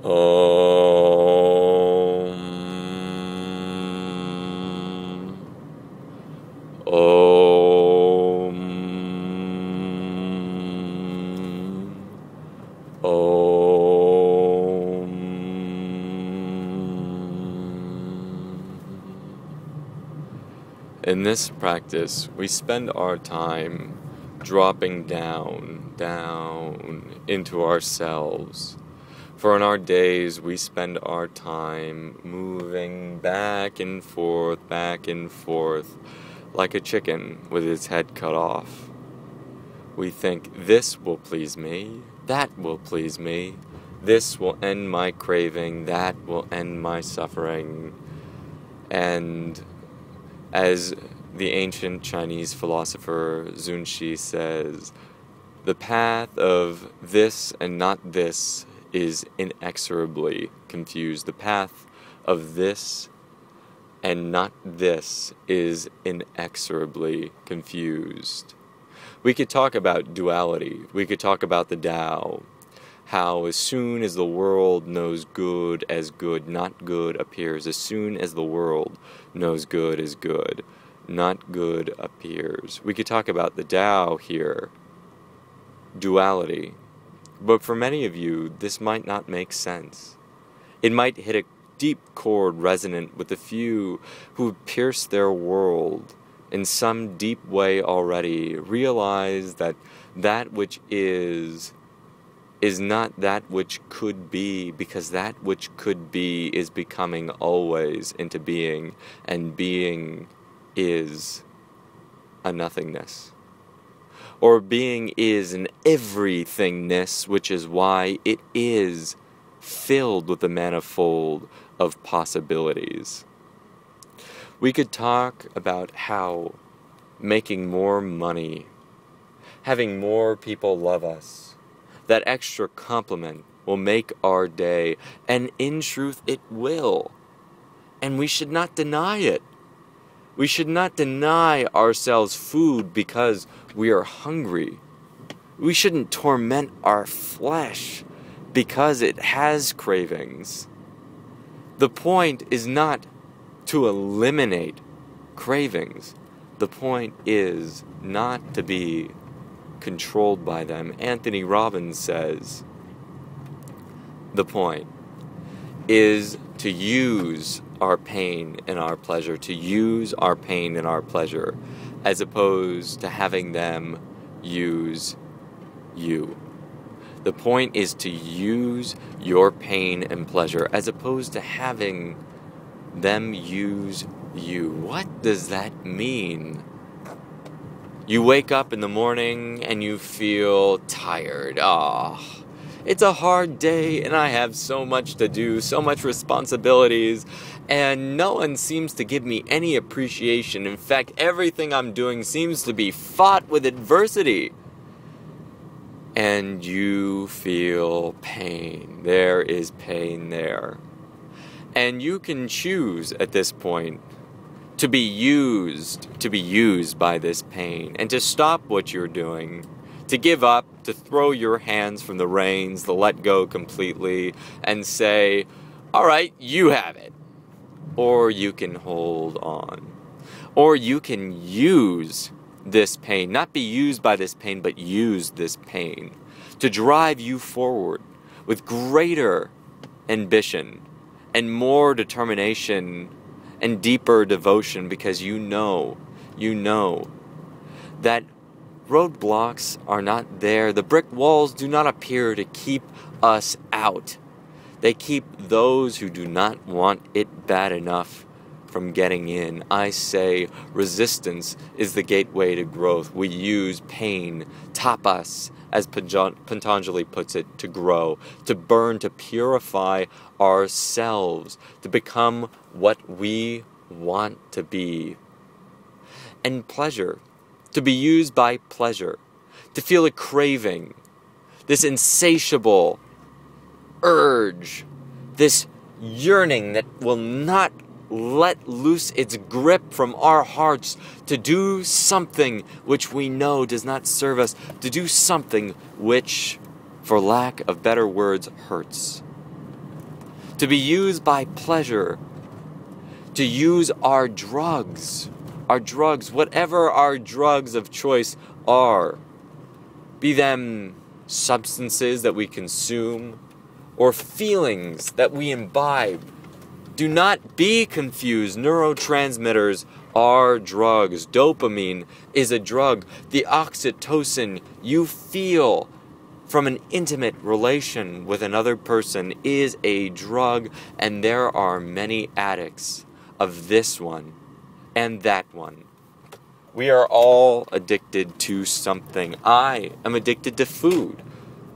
Om. Om. Om. In this practice, we spend our time dropping down into ourselves. For in our days, we spend our time moving back and forth, like a chicken with its head cut off. We think, this will please me, that will please me, this will end my craving, that will end my suffering. And as the ancient Chinese philosopher Zunxi says, the path of this and not this is inexorably confused. The path of this and not this is inexorably confused. We could talk about duality. We could talk about the Tao. How as soon as the world knows good as good, not good appears. As soon as the world knows good as good, not good appears. We could talk about the Tao here. Duality. But for many of you, this might not make sense. It might hit a deep chord resonant with the few who pierce their world in some deep way already, realize that that which is not that which could be, because that which could be is becoming always into being, and being is a nothingness. Or being is an everythingness, which is why it is filled with the manifold of possibilities. We could talk about how making more money, having more people love us, that extra compliment will make our day, and in truth it will. And we should not deny it. We should not deny ourselves food because we are hungry. We shouldn't torment our flesh because it has cravings. The point is not to eliminate cravings. The point is not to be controlled by them. Anthony Robbins says, the point is to use our pain and our pleasure, to use our pain and our pleasure, as opposed to having them use you. The point is to use your pain and pleasure, as opposed to having them use you. What does that mean? You wake up in the morning and you feel tired. It's a hard day and I have so much to do, so much responsibilities, and no one seems to give me any appreciation. In fact, everything I'm doing seems to be fought with adversity. And you feel pain. There is pain there. And you can choose at this point to be used by this pain, and to stop what you're doing, to give up, to throw your hands from the reins, to let go completely, and say, all right, you have it. Or you can hold on. Or you can use this pain, not be used by this pain, but use this pain to drive you forward with greater ambition and more determination and deeper devotion, because you know that roadblocks are not there. The brick walls do not appear to keep us out. They keep those who do not want it bad enough from getting in. I say resistance is the gateway to growth. We use pain, tapas, as Patanjali puts it, to grow, to burn, to purify ourselves, to become what we want to be. And pleasure, to be used by pleasure, to feel a craving, this insatiable urge, this yearning that will not let loose its grip from our hearts to do something which we know does not serve us, to do something which, for lack of better words, hurts. to be used by pleasure, to use our drugs, whatever our drugs of choice are, be them substances that we consume or feelings that we imbibe. Do not be confused. Neurotransmitters are drugs. Dopamine is a drug. The oxytocin you feel from an intimate relation with another person is a drug, and there are many addicts of this one and that one. We are all addicted to something. I am addicted to food.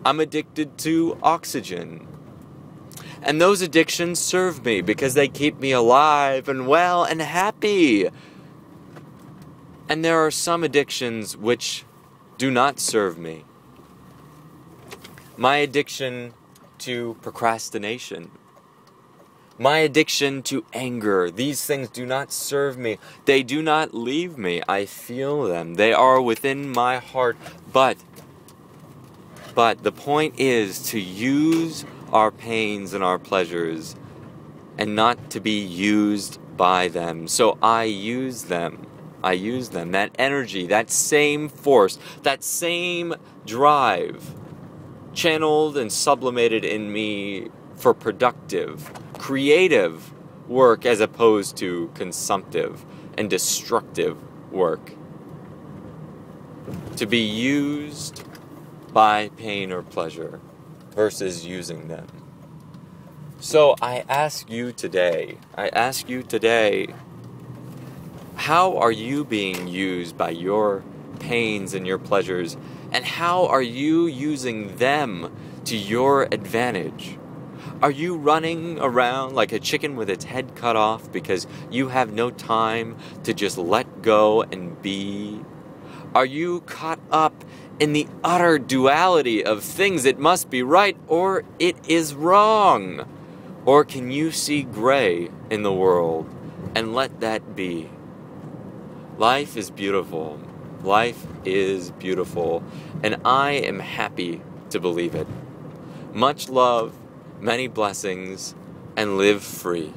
I'm addicted to oxygen. And those addictions serve me because they keep me alive and well and happy. And there are some addictions which do not serve me. My addiction to procrastination. My addiction to anger. These things do not serve me. They do not leave me. I feel them. They are within my heart. But the point is to use our pains and our pleasures and not to be used by them. So I use them. That energy, that same force, that same drive channeled and sublimated in me for productive, creative work as opposed to consumptive and destructive work. To be used by pain or pleasure versus using them. So I ask you today, how are you being used by your pains and your pleasures, and how are you using them to your advantage? Are you running around like a chicken with its head cut off because you have no time to just let go and be? Are you caught up in the utter duality of things it must be right or it is wrong? Or can you see gray in the world and let that be? Life is beautiful. Life is beautiful, and I am happy to believe it. Much love, many blessings, and live free.